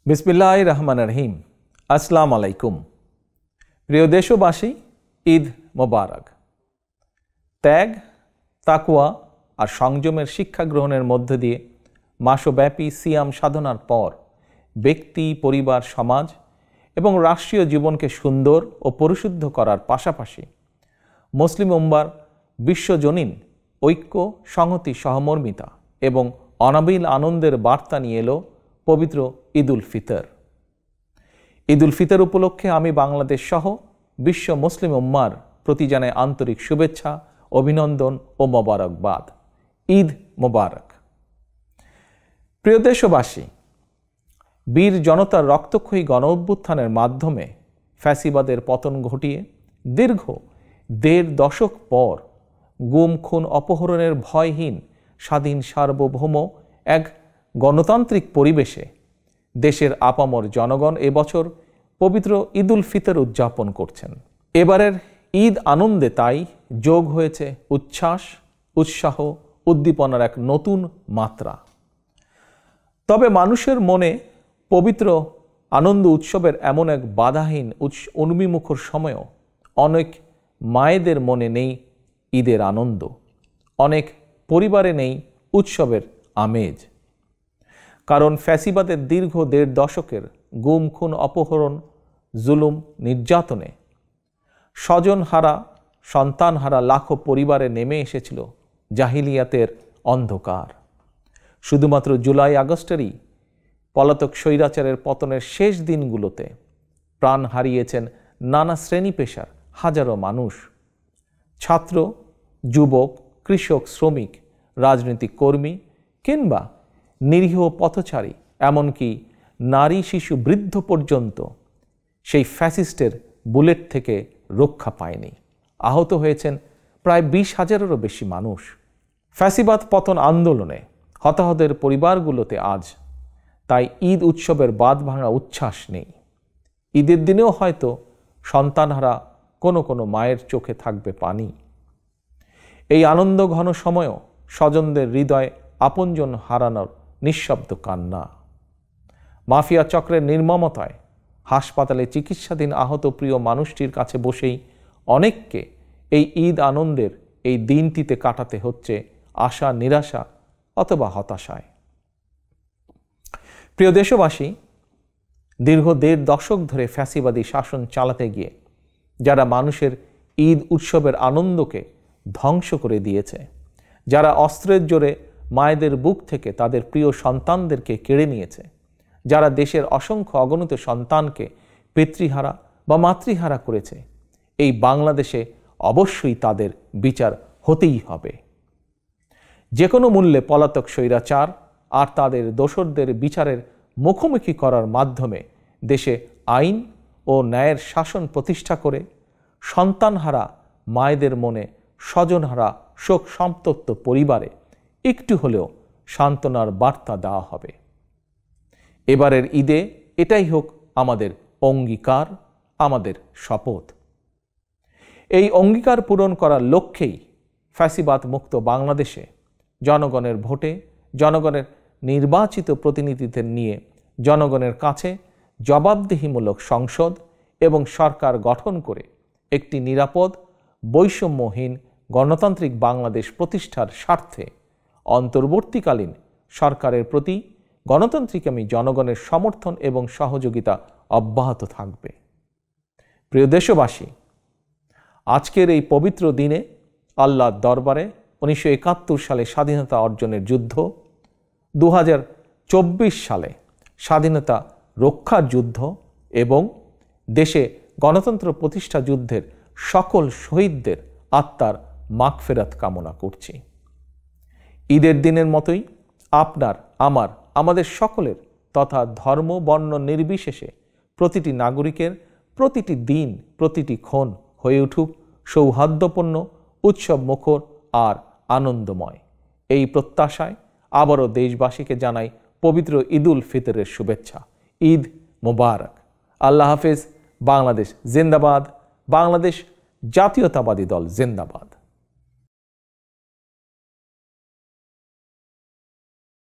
বিসমিল্লাহির রহমানির রহিম। আসসালামু আলাইকুম। প্রিয় দেশবাসী, ঈদ মোবারক। ত্যাগ, তাকওয়া আর সংযমের শিক্ষা গ্রহণের মধ্য দিয়ে মাসব্যাপী সিয়াম সাধনার পর ব্যক্তি, পরিবার, সমাজ এবং রাষ্ট্রীয় জীবনকে সুন্দর ও পরিশুদ্ধ করার পাশাপাশি মুসলিম উম্মার বিশ্বজনীন ঐক্য, সংহতি, সহমর্মিতা এবং অনাবিল আনন্দের বার্তা নিয়ে এলো পবিত্র ঈদ উল ফিতর। ঈদ উল ফিতর উপলক্ষে আমি বাংলাদেশ সহ বিশ্ব মুসলিম উম্মার প্রতি জানাই আন্তরিক শুভেচ্ছা, অভিনন্দন ও মোবারকবাদ। ঈদ মোবারক। প্রিয় দেশবাসী, বীর জনতার রক্তক্ষয়ী গণ অভ্যুত্থানের মাধ্যমে ফ্যাসিবাদের পতন ঘটিয়ে দীর্ঘ ১.৫ দশক পর গুম, খুন, অপহরণের ভয়হীন স্বাধীন সার্বভৌম এক গণতান্ত্রিক পরিবেশে দেশের আপামর জনগণ এবছর পবিত্র ঈদ উল ফিতর উদযাপন করছেন। এবারের ঈদ আনন্দে তাই যোগ হয়েছে উচ্ছ্বাস, উৎসাহ, উদ্দীপনার এক নতুন মাত্রা। তবে মানুষের মনে পবিত্র আনন্দ উৎসবের এমন এক বাধাহীন উন্মিমুখর সময়ও অনেক মায়েদের মনে নেই ঈদের আনন্দ, অনেক পরিবারে নেই উৎসবের আমেজ। কারণ ফ্যাসিবাদের দীর্ঘ ১.৫ দশকের গুম, খুন, অপহরণ, জুলুম, নির্যাতনে স্বজনহারা, সন্তানহারা লাখো পরিবারে নেমে এসেছিল জাহিলিয়াতের অন্ধকার। শুধুমাত্র জুলাই আগস্টেরই পলাতক স্বৈরাচারের পতনের শেষ দিনগুলোতে প্রাণ হারিয়েছেন নানা শ্রেণী পেশার হাজারো মানুষ। ছাত্র, যুবক, কৃষক, শ্রমিক, রাজনৈতিক কর্মী কিংবা নিরীহ পথচারী, এমনকি নারী, শিশু, বৃদ্ধ পর্যন্ত সেই ফ্যাসিস্টের বুলেট থেকে রক্ষা পায়নি। আহত হয়েছেন প্রায় ২০,০০০-এরও বেশি মানুষ। ফ্যাসিবাদ পতন আন্দোলনে হতাহতের পরিবারগুলোতে আজ তাই ঈদ উৎসবের বাঁধ ভাঙা উচ্ছ্বাস নেই। ঈদের দিনেও হয়তো সন্তানহারা কোনো কোনো মায়ের চোখে থাকবে পানি। এই আনন্দ ঘন সময়ও স্বজনদের হৃদয়ে আপনজন হারানোর নিঃশব্দ কান্না। মাফিয়া চক্রের নির্মমতায় হাসপাতালে চিকিৎসাধীন আহত প্রিয় মানুষটির কাছে বসেই অনেককে এই ঈদ আনন্দের এই দিনটিতে কাটাতে হচ্ছে আশা, নিরাশা অথবা হতাশায়। প্রিয় দেশবাসী, দীর্ঘ ১.৫ দশক ধরে ফ্যাসিবাদী শাসন চালাতে গিয়ে যারা মানুষের ঈদ উৎসবের আনন্দকে ধ্বংস করে দিয়েছে, যারা অস্ত্রের জোরে মায়েদের বুক থেকে তাদের প্রিয় সন্তানদেরকে কেড়ে নিয়েছে, যারা দেশের অসংখ্য অগণিত সন্তানকে পিতৃহারা বা মাতৃহারা করেছে, এই বাংলাদেশে অবশ্যই তাদের বিচার হতেই হবে। যে কোনো মূল্যে পলাতক স্বৈরাচার আর তাদের দোসরদের বিচারের মুখোমুখি করার মাধ্যমে দেশে আইন ও ন্যায়ের শাসন প্রতিষ্ঠা করে সন্তানহারা মায়েদের মনে, স্বজনহারা শোক সন্তপ্ত পরিবারে একটু হলেও সান্ত্বনার বার্তা দেওয়া হবে। এবারের ঈদে এটাই হোক আমাদের অঙ্গীকার, আমাদের শপথ। এই অঙ্গীকার পূরণ করার লক্ষ্যেই ফ্যাসিবাদ মুক্ত বাংলাদেশে জনগণের ভোটে, জনগণের নির্বাচিত প্রতিনিধিদের নিয়ে জনগণের কাছে জবাবদিহিমূলক সংসদ এবং সরকার গঠন করে একটি নিরাপদ, বৈষম্যহীন গণতান্ত্রিক বাংলাদেশ প্রতিষ্ঠার স্বার্থে অন্তর্বর্তীকালীন সরকারের প্রতি গণতান্ত্রিকামী জনগণের সমর্থন এবং সহযোগিতা অব্যাহত থাকবে। প্রিয় দেশবাসী, আজকের এই পবিত্র দিনে আল্লাহর দরবারে ১৯৭১ সালে স্বাধীনতা অর্জনের যুদ্ধ, ২০২৪ সালে স্বাধীনতা রক্ষার যুদ্ধ এবং দেশে গণতন্ত্র প্রতিষ্ঠা যুদ্ধের সকল শহীদদের আত্মার মাগফিরাত কামনা করছি। ঈদের দিনের মতোই আপনার, আমাদের সকলের তথা ধর্ম, বর্ণ নির্বিশেষে প্রতিটি নাগরিকের প্রতিটি দিন, প্রতিটি ক্ষণ হয়ে উঠুক সৌহার্দ্যপূর্ণ, উৎসব মুখর আর আনন্দময়। এই প্রত্যাশায় আবারও দেশবাসীকে জানাই পবিত্র ঈদ উল ফিতরের শুভেচ্ছা। ঈদ মোবারক। আল্লাহ হাফেজ। বাংলাদেশ জিন্দাবাদ। বাংলাদেশ জাতীয়তাবাদী দল জিন্দাবাদ।